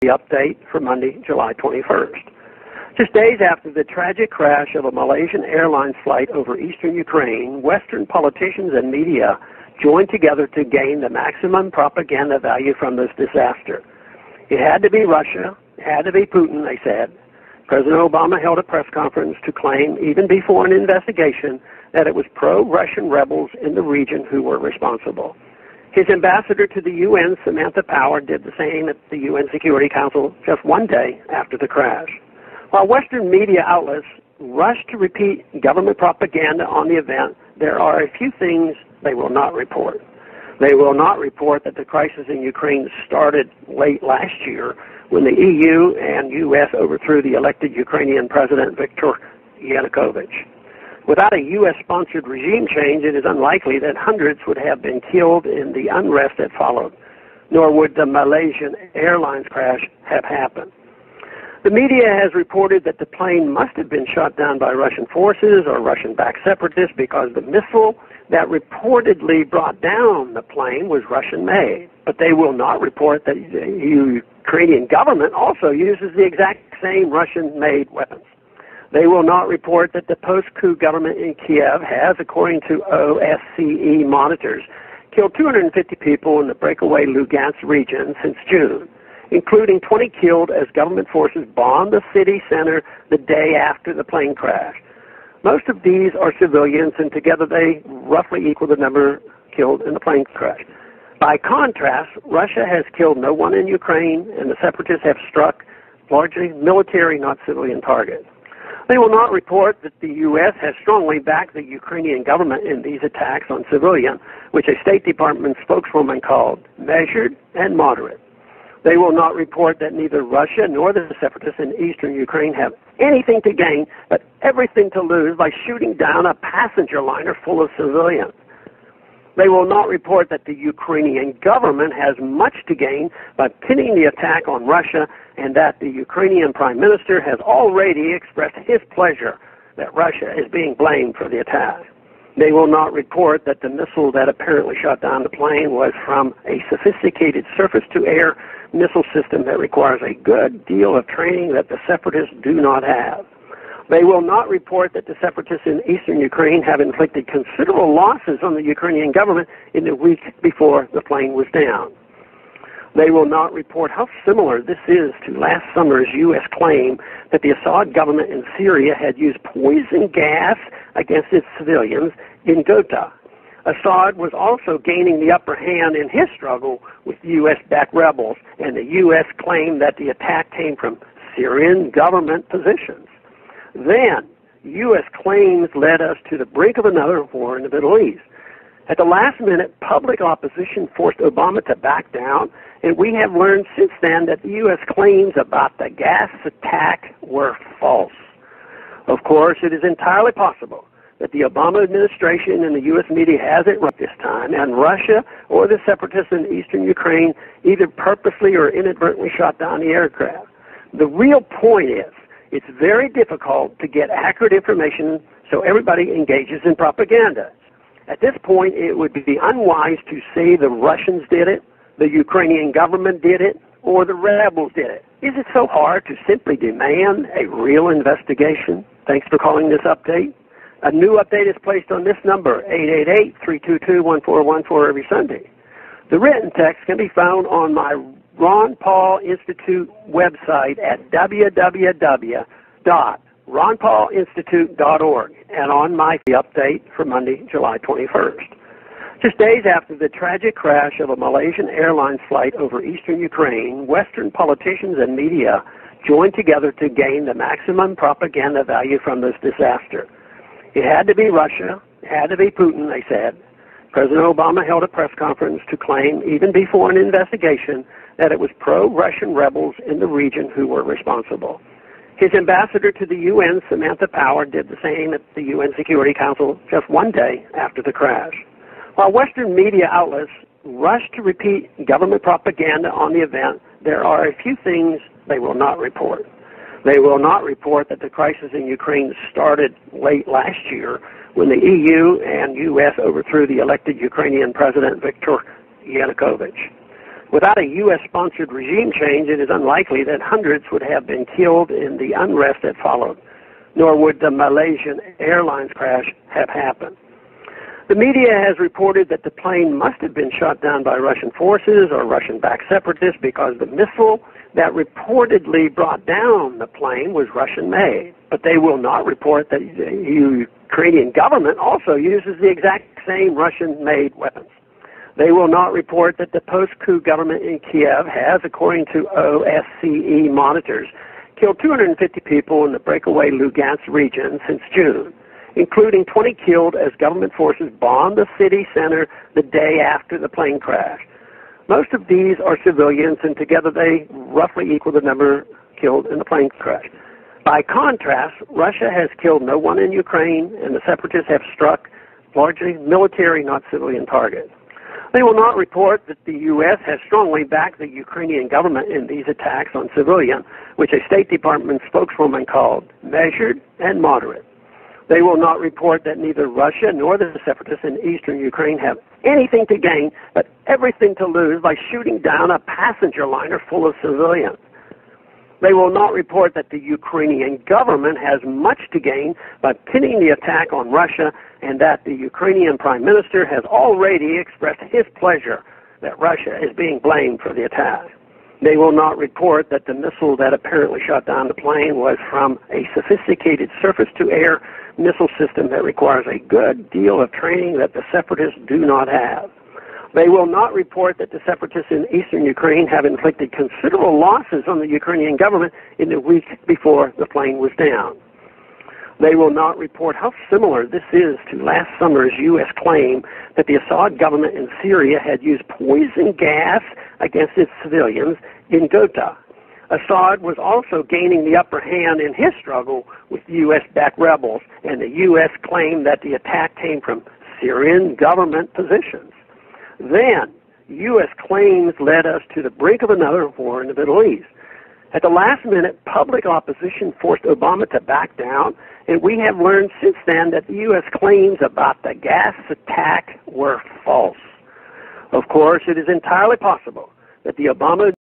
the update for Monday, July 21st. Just days after the tragic crash of a Malaysian Airlines flight over eastern Ukraine, Western politicians and media joined together to gain the maximum propaganda value from this disaster. It had to be Russia, it had to be Putin, they said. President Obama held a press conference to claim, even before an investigation, that it was pro-Russian rebels in the region who were responsible. His ambassador to the UN, Samantha Power, did the same at the UN Security Council just one day after the crash. While Western media outlets rush to repeat government propaganda on the event, there are a few things they will not report. They will not report that the crisis in Ukraine started late last year when the EU and US overthrew the elected Ukrainian President Viktor Yanukovych. Without a US-sponsored regime change, it is unlikely that hundreds would have been killed in the unrest that followed, nor would the Malaysian Airlines crash have happened. The media has reported that the plane must have been shot down by Russian forces or Russian-backed separatists because the missile that reportedly brought down the plane was Russian-made. But they will not report that the Ukrainian government also uses the exact same Russian-made weapons. They will not report that the post-coup government in Kiev has, according to OSCE monitors, killed 250 people in the breakaway Lugansk region since June, including 20 killed as government forces bombed the city center the day after the plane crash. Most of these are civilians, and together they roughly equal the number killed in the plane crash. By contrast, Russia has killed no one in Ukraine, and the separatists have struck largely military, not civilian targets. They will not report that the U.S. has strongly backed the Ukrainian government in these attacks on civilians, which a State Department spokeswoman called measured and moderate. They will not report that neither Russia nor the separatists in eastern Ukraine have anything to gain but everything to lose by shooting down a passenger liner full of civilians. They will not report that the Ukrainian government has much to gain by pinning the attack on Russia, and that the Ukrainian Prime Minister has already expressed his pleasure that Russia is being blamed for the attack. They will not report that the missile that apparently shot down the plane was from a sophisticated surface-to-air missile system that requires a good deal of training that the separatists do not have. They will not report that the separatists in eastern Ukraine have inflicted considerable losses on the Ukrainian government in the week before the plane was down. They will not report how similar this is to last summer's U.S. claim that the Assad government in Syria had used poison gas against its civilians in Ghouta. Assad was also gaining the upper hand in his struggle with U.S.-backed rebels, and the U.S. claimed that the attack came from Syrian government positions. Then, U.S. claims led us to the brink of another war in the Middle East. At the last minute, public opposition forced Obama to back down, and we have learned since then that the U.S. claims about the gas attack were false. Of course, it is entirely possible that the Obama administration and the U.S. media has it right this time, and Russia or the separatists in eastern Ukraine either purposely or inadvertently shot down the aircraft. The real point is, it's very difficult to get accurate information, so everybody engages in propaganda. At this point, it would be unwise to say the Russians did it, the Ukrainian government did it, or the rebels did it. Is it so hard to simply demand a real investigation? Thanks for calling this update. A new update is placed on this number, 888-322-1414, every Sunday. The written text can be found on my Ron Paul Institute website at www.ronpaulinstitute.org and on my update for Monday, July 21st. Just days after the tragic crash of a Malaysian Airlines flight over eastern Ukraine, Western politicians and media joined together to gain the maximum propaganda value from this disaster. It had to be Russia, it had to be Putin, they said. President Obama held a press conference to claim, even before an investigation, that it was pro-Russian rebels in the region who were responsible. His ambassador to the UN, Samantha Power, did the same at the UN Security Council just one day after the crash. While Western media outlets rush to repeat government propaganda on the event, there are a few things they will not report. They will not report that the crisis in Ukraine started late last year when the EU and US overthrew the elected Ukrainian President Viktor Yanukovych. Without a U.S.-sponsored regime change, it is unlikely that hundreds would have been killed in the unrest that followed, nor would the Malaysian Airlines crash have happened. The media has reported that the plane must have been shot down by Russian forces or Russian-backed separatists because the missile that reportedly brought down the plane was Russian-made. But they will not report that the Ukrainian government also uses the exact same Russian-made weapons. They will not report that the post-coup government in Kiev has, according to OSCE monitors, killed 250 people in the breakaway Lugansk region since June, including 20 killed as government forces bombed the city center the day after the plane crash. Most of these are civilians, and together they roughly equal the number killed in the plane crash. By contrast, Russia has killed no one in Ukraine, and the separatists have struck largely military, not civilian targets. They will not report that the U.S. has strongly backed the Ukrainian government in these attacks on civilians, which a State Department spokeswoman called measured and moderate. They will not report that neither Russia nor the separatists in eastern Ukraine have anything to gain but everything to lose by shooting down a passenger liner full of civilians. They will not report that the Ukrainian government has much to gain by pinning the attack on Russia, and that the Ukrainian Prime Minister has already expressed his pleasure that Russia is being blamed for the attack. They will not report that the missile that apparently shot down the plane was from a sophisticated surface-to-air missile system that requires a good deal of training that the separatists do not have. They will not report that the separatists in eastern Ukraine have inflicted considerable losses on the Ukrainian government in the week before the plane was down. They will not report how similar this is to last summer's U.S. claim that the Assad government in Syria had used poison gas against its civilians in Ghouta. Assad was also gaining the upper hand in his struggle with U.S.-backed rebels, and the U.S. claimed that the attack came from Syrian government positions. Then, U.S. claims led us to the brink of another war in the Middle East. At the last minute, public opposition forced Obama to back down, and we have learned since then that the U.S. claims about the gas attack were false. Of course, it is entirely possible that the Obama